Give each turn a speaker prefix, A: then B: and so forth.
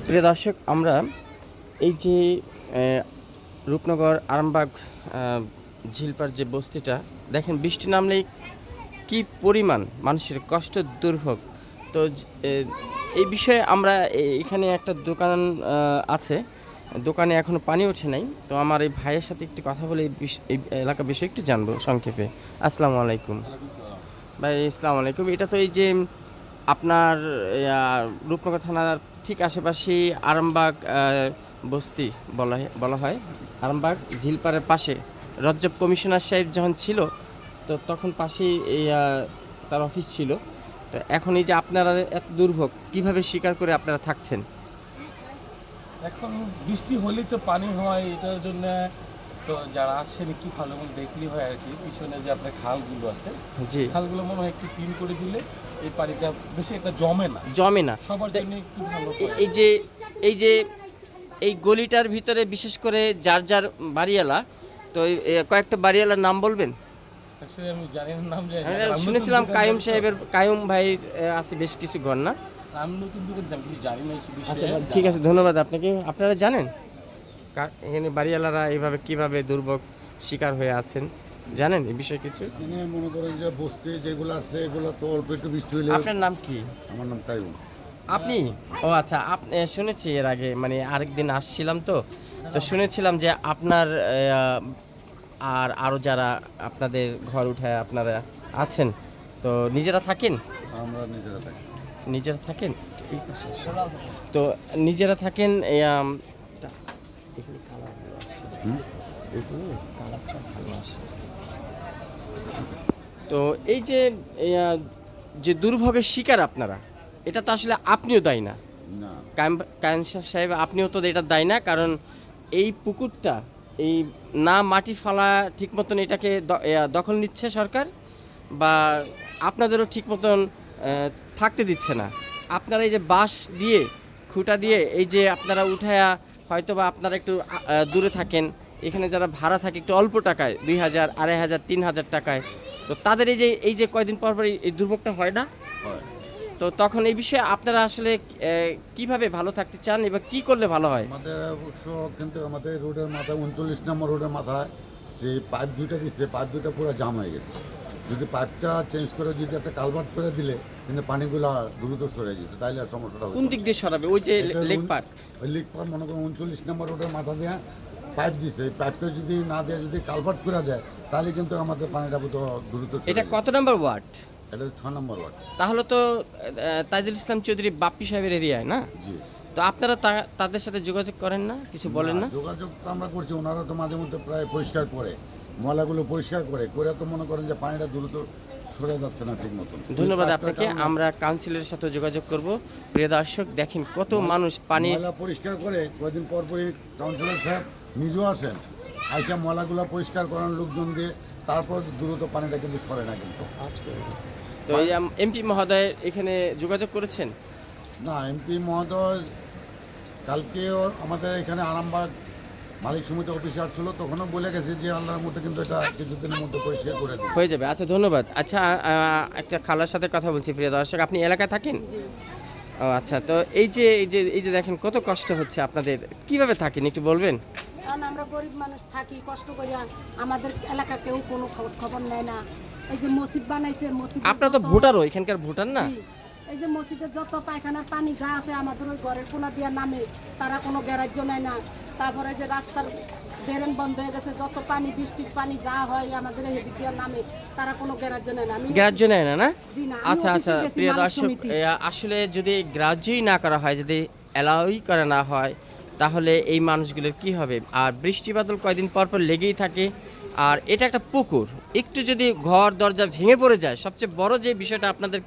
A: প্রিয় দর্শক, আমরা এই যে রূপনগর আরামবাগ ঝিলপার যে বস্তিটা দেখেন, বৃষ্টি নামলেই কি পরিমাণ মানুষের কষ্ট দুর্ভোগ। তো এই বিষয়ে আমরা এখানে একটা দোকান আছে, দোকানে এখনও পানি ওঠে নাই। তো আমার এই ভাইয়ের সাথে একটু কথা বলে এই এলাকার বিষয়ে একটু জানবো সংক্ষেপে। আসসালামু আলাইকুম ভাই। আসসালামু আলাইকুম। এটা তো এই যে আপনার রূপনগর থানার ঠিক আশেপাশে আরামবাগ বস্তি বলা হয়। আরামবাগ ঝিলপাড়ের পাশে রজ্জব কমিশনার সাহেব যখন ছিল, তো তখন পাশেই এই তার অফিস ছিল। তো এখন এই যে আপনারা এত দুর্ভোগ কীভাবে স্বীকার করে আপনারা থাকছেন?
B: এখন বৃষ্টি হলেই তো পানি হয়, এটার জন্য তো যারা আছেন কি ভালো মতো দেখলেই হয় আর কি। পিছনে যে আপনার খালগুলো আছে, জি, খালগুলো মনে হয় একটু ক্লিন করে দিলে এই পানিটা বেশি একটা জমে না সবার জন্য একটু ভালো।
A: এই যে এই গলিটার ভিতরে বিশেষ করে যার যার বাড়িওয়ালা, তো কয়েকটা বাড়িওয়ালার নাম বলবেন?
B: আমি জানি না নাম,
A: শুনেছিলাম কায়ুম সাহেবের, কায়ুম ভাই আছে বেশ কিছু ঘর, না?
B: আমি নতুন দোকান জানি না।
A: আচ্ছা ঠিক আছে, ধন্যবাদ আপনাকে। আপনারা জানেন এখানে বাড়িওয়ালারা এইভাবে কিভাবে দুর্ভোগ শিকার হয়ে আছেন, জানেন এই বিষয়ে কিছু?
C: এখানে মনে করেন যে বস্তি যেগুলো আছে এগুলো তো অল্প একটু বৃষ্টি হলে।
A: আপনার নাম কি?
C: আমার নাম কায়ুম।
A: আপনি? ও আচ্ছা, আপনি শুনেছি এর আগে, মানে আরেকদিন আসছিলাম, তো শুনেছিলাম যে আপনার আর আরও যারা আপনাদের ঘর উঠায় আপনারা আছেন, তো নিজেরা থাকেন?
C: আমরা নিজেরা থাকি।
A: নিজেরা থাকেন, তো নিজেরা থাকেন। তো এই যে দুর্ভোগের শিকার আপনারা, এটা তো আসলে আপনিও দায়ী না, কায়েম সাহেব, আপনিও তো এটা দায়ী না। কারণ এই পুকুরটা এই না মাটি ফালা ঠিক মতন এটাকে দখল নিচ্ছে সরকার, বা আপনাদেরও ঠিক মতন থাকতে দিচ্ছে না। আপনারা এই যে বাঁশ দিয়ে, খুঁটা দিয়ে এই যে আপনারা উঠায়া, হয়তো বা আপনারা একটু দূরে থাকেন, এখানে যারা ভাড়া থাকে একটু অল্প টাকায়, 2000, 2500, 3000 টাকায়, তো তাদের এই যে কয়দিন পর পর এই দুর্ভোগটা হয় না, তো তখন এই বিষয়ে আপনারা আসলে কিভাবে ভালো থাকতে চান এবং কি করলে ভালো হয়?
C: আমাদের অবশ্য কিন্তু আমাদের রোডের মাথায় 39 নম্বর রোডের মাথায় যে পাইপ দুইটা দিচ্ছে, পাইপ দুইটা পুরো জাম হয়ে গেছে। যদি পাইপটা চেঞ্জ করে যদি একটা কালভার্ট করে দিলে কিন্তু পানিগুলো দ্রুত সরে যেত, তাইলে আর সমস্যাটা
A: কোন দিক দিয়ে সরাবে? ওই যে লেক পার্ক,
C: ওই লেক পার্ক মনে করুন 39 নম্বর রোডের মাথা দিয়ে পাইপ দিছে, এই পাইপটা যদি না দেয়, যদি কালভার্ট করে দেয়, তাহলে কিন্তু আমাদের পানিটা দ্রুত।
A: এটা কত নম্বর ওয়ার্ড?
C: এটা 6 নম্বর ওয়ার্ড।
A: তাহলে তো তাজুল ইসলাম চৌধুরী বাপ্পি সাহেবের এরিয়ায়, না?
C: জি।
A: তো আপনারা তাদের সাথে যোগাযোগ করেন না, কিছু বলেন না?
C: যোগাযোগ তো আমরা করছি, ওনারা তো মাঝে মধ্যে প্রায় পরিষ্কার করে, ময়লাগুলো পরিষ্কার করে তো মনে করেন যে পানিটা দ্রুত সরে যাচ্ছে না ঠিক মতন।
A: ধন্যবাদ আপনাকে। আমরা কাউন্সিলের সাথে যোগাযোগ করব। প্রিয় দর্শক, দেখেন কত মানুষ পানি
C: ময়লা পরিষ্কার করে, কয়েকদিন পর পরই কাউন্সিলর সাহেব নিজেও আসেন, আইসা ময়লাগুলো পরিষ্কার করার লোকজন দিয়ে, তারপর দ্রুত পানিটা কিন্তু সরে না কিন্তু।
A: তো এই এমপি মহোদয় এখানে যোগাযোগ করেছেন?
C: না, এমপি মহোদয় কালকেও আমাদের এখানে আরামবাগ মালিক সমিতি অফিসে আসছিল, তখনও বলে গেছে যে আল্লাহর মধ্যে কিন্তু এটা কিছুদিনের মধ্যে পরিষ্কার করে দেবে,
A: হয়ে যাবে। আচ্ছা, ধন্যবাদ। আচ্ছা, একটা খালার সাথে কথা বলছি। প্রিয় দর্শক, আপনি এলাকায় থাকেন? ও আচ্ছা, তো এই যে দেখেন কত কষ্ট হচ্ছে আপনাদের, কিভাবে থাকেন একটু বলবেন?
D: কারণ আমরা গরিব মানুষ থাকি, কষ্ট করি, আমাদের এলাকা কেউ কোনো খোঁজ খবর নেয় না। এই যে মসজিদ বানাইছে, মসজিদ,
A: আপনারা তো ভোটারও, এখানকার ভোটার না?
D: এই যে মসজিদের যত পায়খানার পানি যা আছে আমাদের ওই ঘরের কোনা দিয়া নামে, তারা কোনো গ্যারাজ্য নেয় না। তারপরে যে রাস্তার ড্রেন বন্ধ হয়ে গেছে, যত পানি, বৃষ্টির পানি যা হয় আমাদের এদিক দিয়ে নামে, তারা কোনো গ্যারাজ্য নেয় না।
A: গ্রাহ্য নেয় না, না?
D: জি না।
A: আচ্ছা আচ্ছা, প্রিয় দর্শক, আসলে যদি গ্রাহ্যই না করা হয়, যদি অ্যালাউই করা না হয়, তাহলে এই মানুষগুলোর কি হবে? আর বৃষ্টি বাদল কয়দিন পর পর লেগেই থাকে। আর এটা একটা পুকুর, একটু যদি ঘর দরজা ভেঙে পড়ে যায়, সবচেয়ে বড় যে বিষয়টা আপনাদেরকে